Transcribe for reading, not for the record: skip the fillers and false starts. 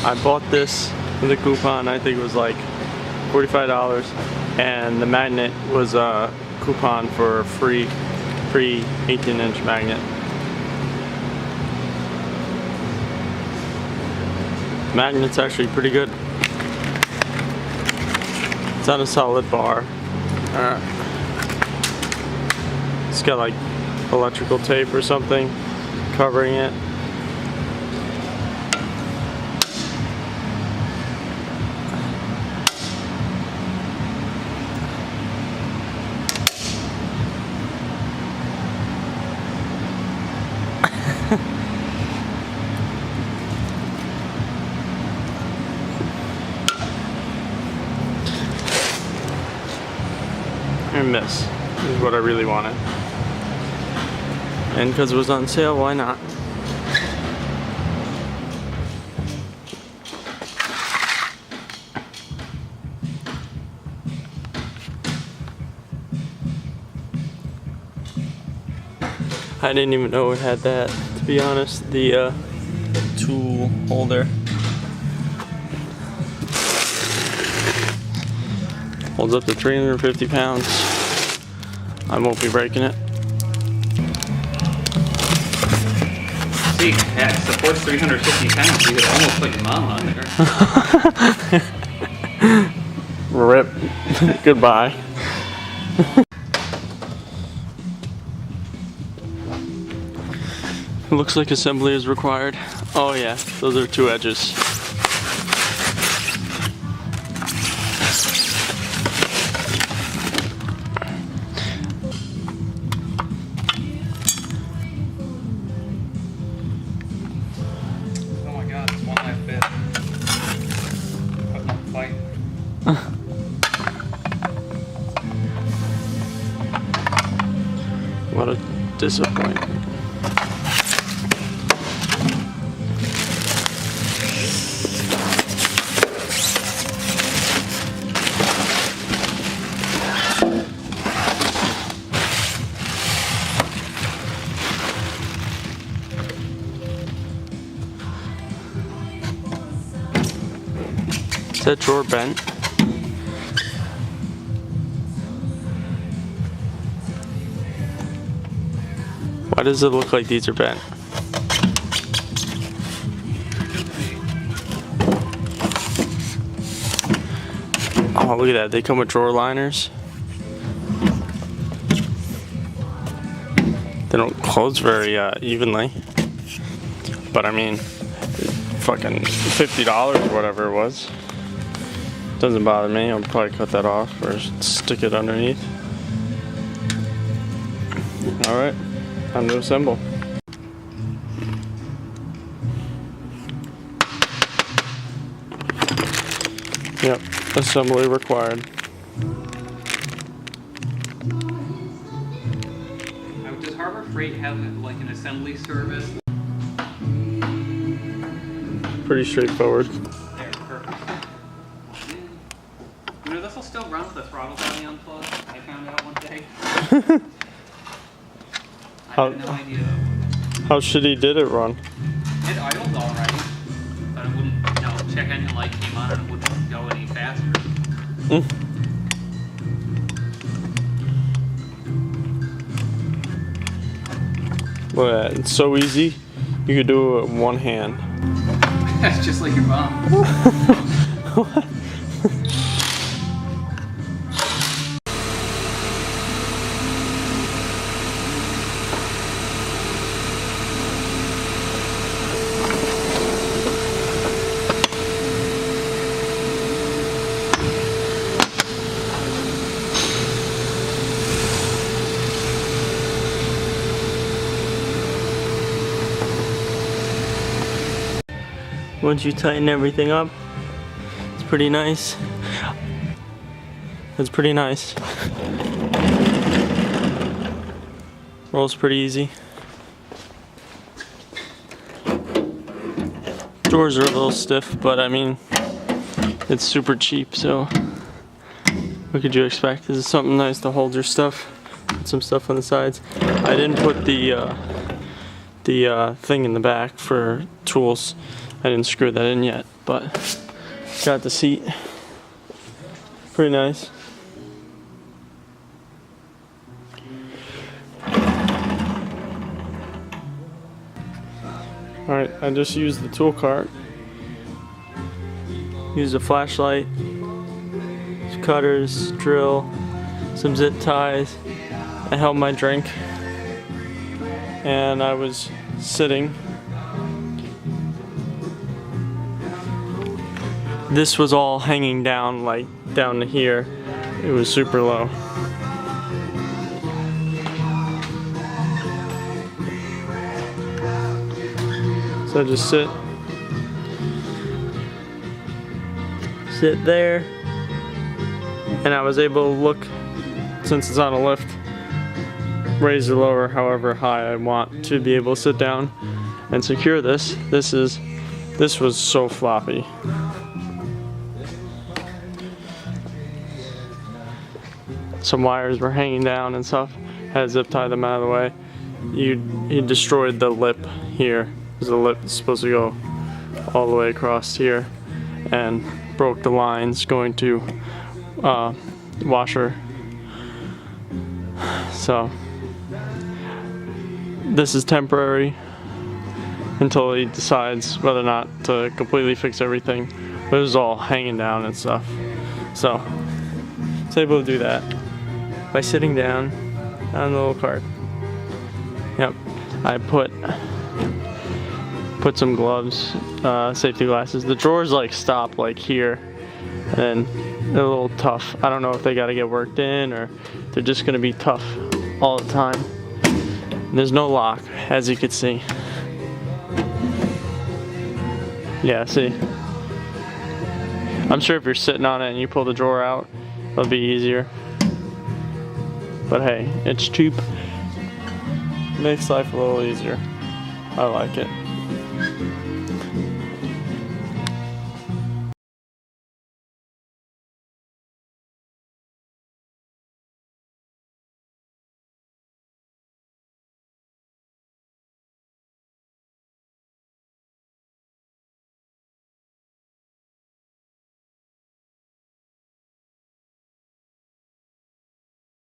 I bought this with a coupon. I think it was like $45, and the magnet was a coupon for a free 18-inch magnet. Magnet's actually pretty good. It's on a solid bar. It's got like electrical tape or something covering it. And this is what I really wanted. And because it was on sale, why not? I didn't even know it had that, to be honest, the tool holder. Holds up to 350 pounds. I won't be breaking it. See, yeah, it supports 350 pounds. You could almost put your mom on there. Rip. Goodbye. It looks like assembly is required. Oh yeah, those are 2 edges. Oh my god, it's one left bit. Putting up a fight. What a disappointment. Is that drawer bent? Why does it look like these are bent? Oh, look at that. They come with drawer liners. They don't close very evenly. But I mean, fucking $50 or whatever it was. Doesn't bother me. I'll probably cut that off or stick it underneath. Alright, time to assemble. Yep, assembly required. Now, does Harbor Freight have like an assembly service? Pretty straightforward. There, perfect. You know, this will still run with the throttle body unplugged. I found out one day. I had no idea. How shitty did it run? It idled alright, but it wouldn't, you know, check engine light came on and it wouldn't go any faster. Look at that, it's so easy. You could do it with one hand. That's just like your mom. What? Once you tighten everything up, it's pretty nice. It's pretty nice. Rolls pretty easy. Drawers are a little stiff, but I mean, it's super cheap, so what could you expect? This is something nice to hold your stuff. Put some stuff on the sides. I didn't put the thing in the back for tools. I didn't screw that in yet, but got the seat. Pretty nice. Alright, I just used the tool cart. Used a flashlight, cutters, drill, some zip ties. I held my drink and I was sitting. This was all hanging down, like down to here. It was super low. So I just sit there, and I was able to look, since it's on a lift, raise or lower however high I want to be able to sit down and secure this. This was so floppy. Some wires were hanging down and stuff. Had to zip tie them out of the way. He destroyed the lip here. There's a lip that's supposed to go all the way across here, and broke the lines going to washer. So this is temporary until he decides whether or not to completely fix everything. But it was all hanging down and stuff. So I was able to do that by sitting down on the little cart. Yep, I put some gloves, safety glasses. The drawers like stop like here, and they're a little tough. I don't know if they got to get worked in or they're just gonna be tough all the time. And there's no lock, as you can see. Yeah, see. I'm sure if you're sitting on it and you pull the drawer out, it'll be easier. But hey, it's cheap. Makes life a little easier. I like it.